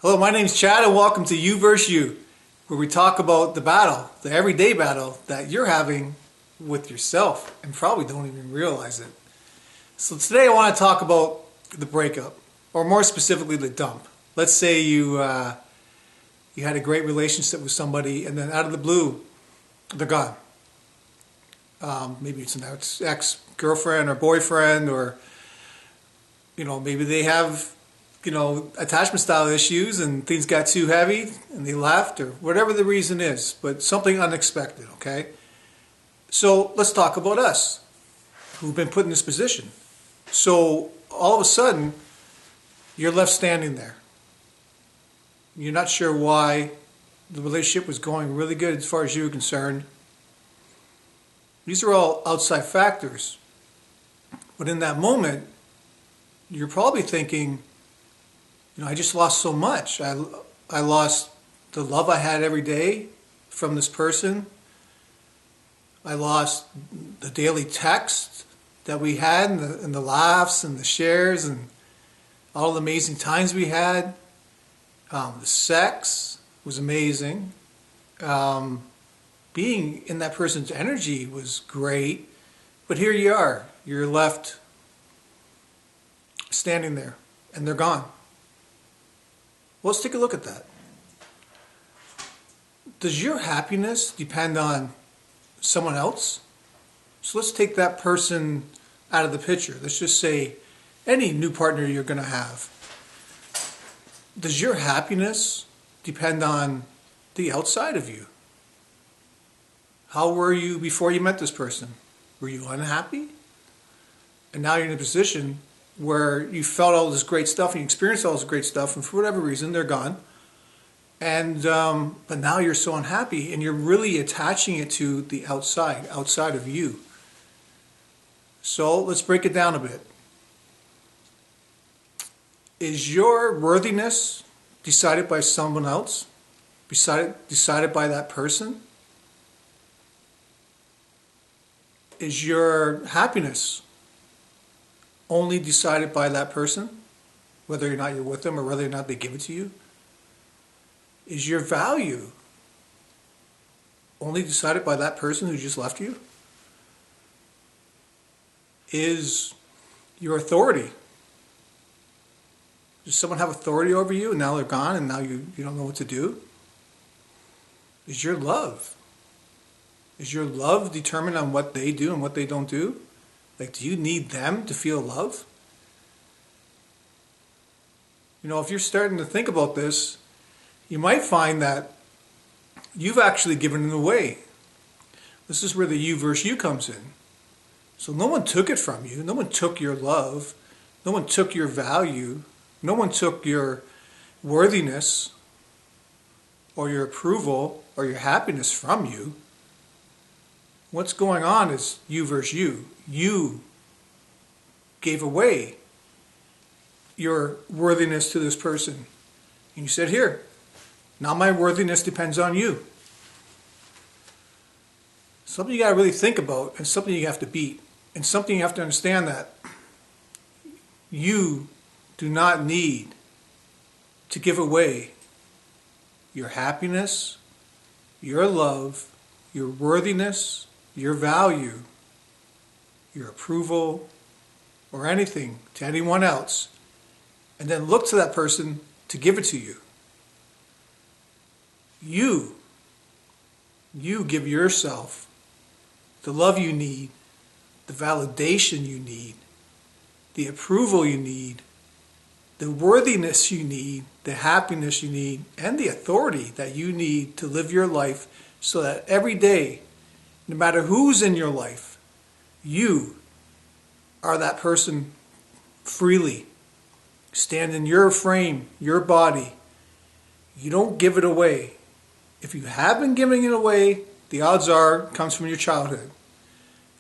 Hello, my name's Chad and welcome to You vs. You, where we talk about the battle, the everyday battle that you're having with yourself and probably don't even realize it. So today I want to talk about the breakup, or more specifically the dump. Let's say you had a great relationship with somebody and then out of the blue, they're gone. Maybe it's an ex-girlfriend or boyfriend, or maybe they have attachment style issues and things got too heavy and they left, or whatever the reason is, but something unexpected, okay? So let's talk about us who've been put in this position. So all of a sudden, you're left standing there. You're not sure why. The relationship was going really good as far as you were concerned. These are all outside factors. But in that moment, you're probably thinking, I just lost so much. I lost the love I had every day from this person. I lost the daily text that we had and the laughs and the shares and all the amazing times we had. The sex was amazing. Being in that person's energy was great. But here you are. You're left standing there and they're gone. Well, let's take a look at that. Does your happiness depend on someone else? So let's take that person out of the picture. Let's just say any new partner you're going to have. Does your happiness depend on the outside of you? How were you before you met this person? Were you unhappy? And now you're in a position where you felt all this great stuff and you experienced all this great stuff, and for whatever reason they're gone, and but now you're so unhappy and you're really attaching it to the outside of you. So let's break it down a bit. Is your worthiness decided by someone else? Decided by that person? Is your happiness only decided by that person, whether or not you're with them or whether or not they give it to you? Is your value only decided by that person who just left you? Is your authority, does someone have authority over you and now they're gone and now you don't know what to do? Is your love determined on what they do and what they don't do? Like, do you need them to feel love? If you're starting to think about this, you might find that you've actually given it away. This is where the you versus you comes in. So no one took it from you. No one took your love. No one took your value. No one took your worthiness or your approval or your happiness from you. What's going on is you versus you. You gave away your worthiness to this person. And you said, here, now my worthiness depends on you. Something you got to really think about, and something you have to beat. And something you have to understand, that you do not need to give away your happiness, your love, your worthiness, your value, your approval, or anything to anyone else, and then look to that person to give it to you. You give yourself the love you need, the validation you need, the approval you need, the worthiness you need, the happiness you need, and the authority that you need to live your life, so that every day, no matter who's in your life, you are that person freely. Stand in your frame, your body. You don't give it away. If you have been giving it away, the odds are it comes from your childhood.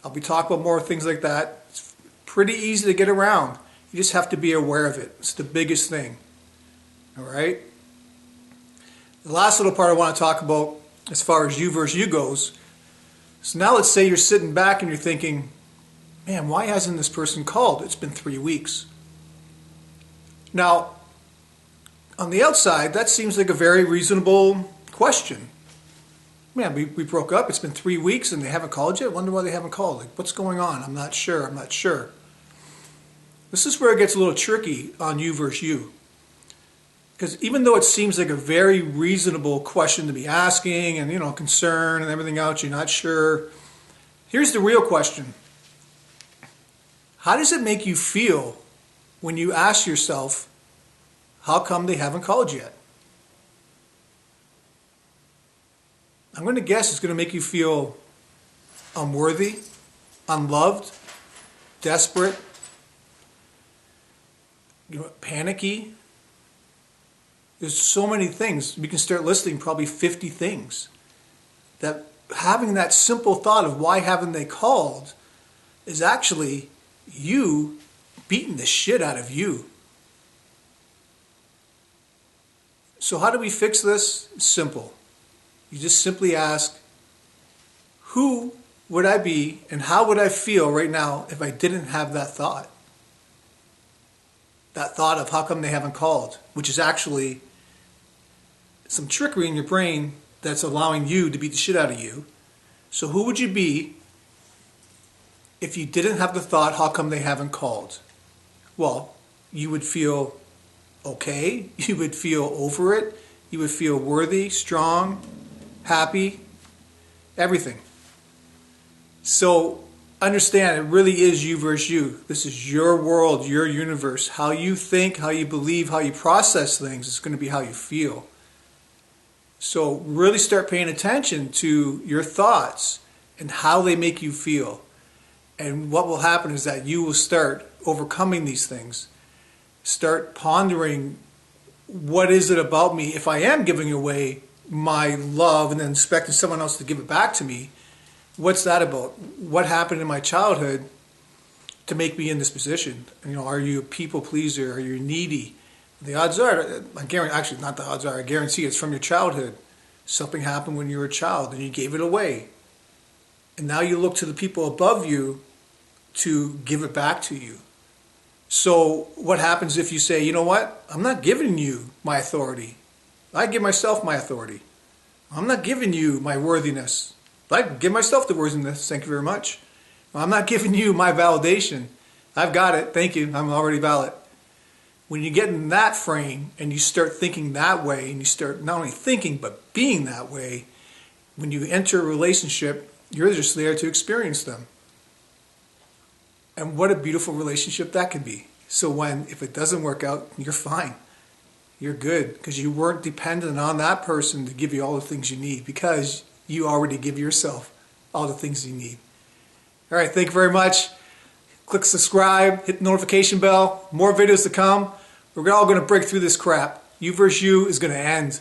I'll be talking about more things like that. It's pretty easy to get around. You just have to be aware of it. It's the biggest thing. All right? The last little part I want to talk about as far as you versus you goes. So now let's say you're sitting back and you're thinking, man, why hasn't this person called? It's been 3 weeks. Now, On the outside, that seems like a very reasonable question. Man, we broke up. It's been 3 weeks and they haven't called yet. Wonder why they haven't called. Like, what's going on? I'm not sure. I'm not sure. This is where it gets a little tricky on you versus you. Because even though it seems like a very reasonable question to be asking and, concern and everything else, you're not sure. Here's the real question. How does it make you feel when you ask yourself, how come they haven't called yet? I'm going to guess it's going to make you feel unworthy, unloved, desperate, panicky. There's so many things. We can start listing probably 50 things. That having that simple thought of why haven't they called is actually you beating the shit out of you. So how do we fix this? It's simple. You just simply ask, who would I be and how would I feel right now if I didn't have that thought? That thought of how come they haven't called, which is actually some trickery in your brain that's allowing you to beat the shit out of you. So who would you be if you didn't have the thought, how come they haven't called? Well, you would feel okay. You would feel over it. You would feel worthy, strong, happy, everything. So understand, it really is you versus you. This is your world, your universe. How you think, how you believe, how you process things is going to be how you feel. So really start paying attention to your thoughts and how they make you feel. And what will happen is that you will start overcoming these things. Start pondering, what is it about me if I am giving away my love and then expecting someone else to give it back to me? What's that about? What happened in my childhood to make me in this position? Are you a people pleaser? Are you needy? The odds are, actually not the odds are, I guarantee it's from your childhood. Something happened when you were a child and you gave it away. And now you look to the people above you to give it back to you. So what happens if you say, you know what? I'm not giving you my authority. I give myself my authority. I'm not giving you my worthiness. I give myself the worthiness. Thank you very much. I'm not giving you my validation. I've got it. Thank you. I'm already valid. When you get in that frame and you start thinking that way, and you start not only thinking but being that way, when you enter a relationship, you're just there to experience them. And what a beautiful relationship that could be. So if it doesn't work out, you're fine. You're good because you weren't dependent on that person to give you all the things you need, because you already give yourself all the things you need. All right, thank you very much. Click subscribe, hit the notification bell. More videos to come. We're all going to break through this crap. You versus you is going to end.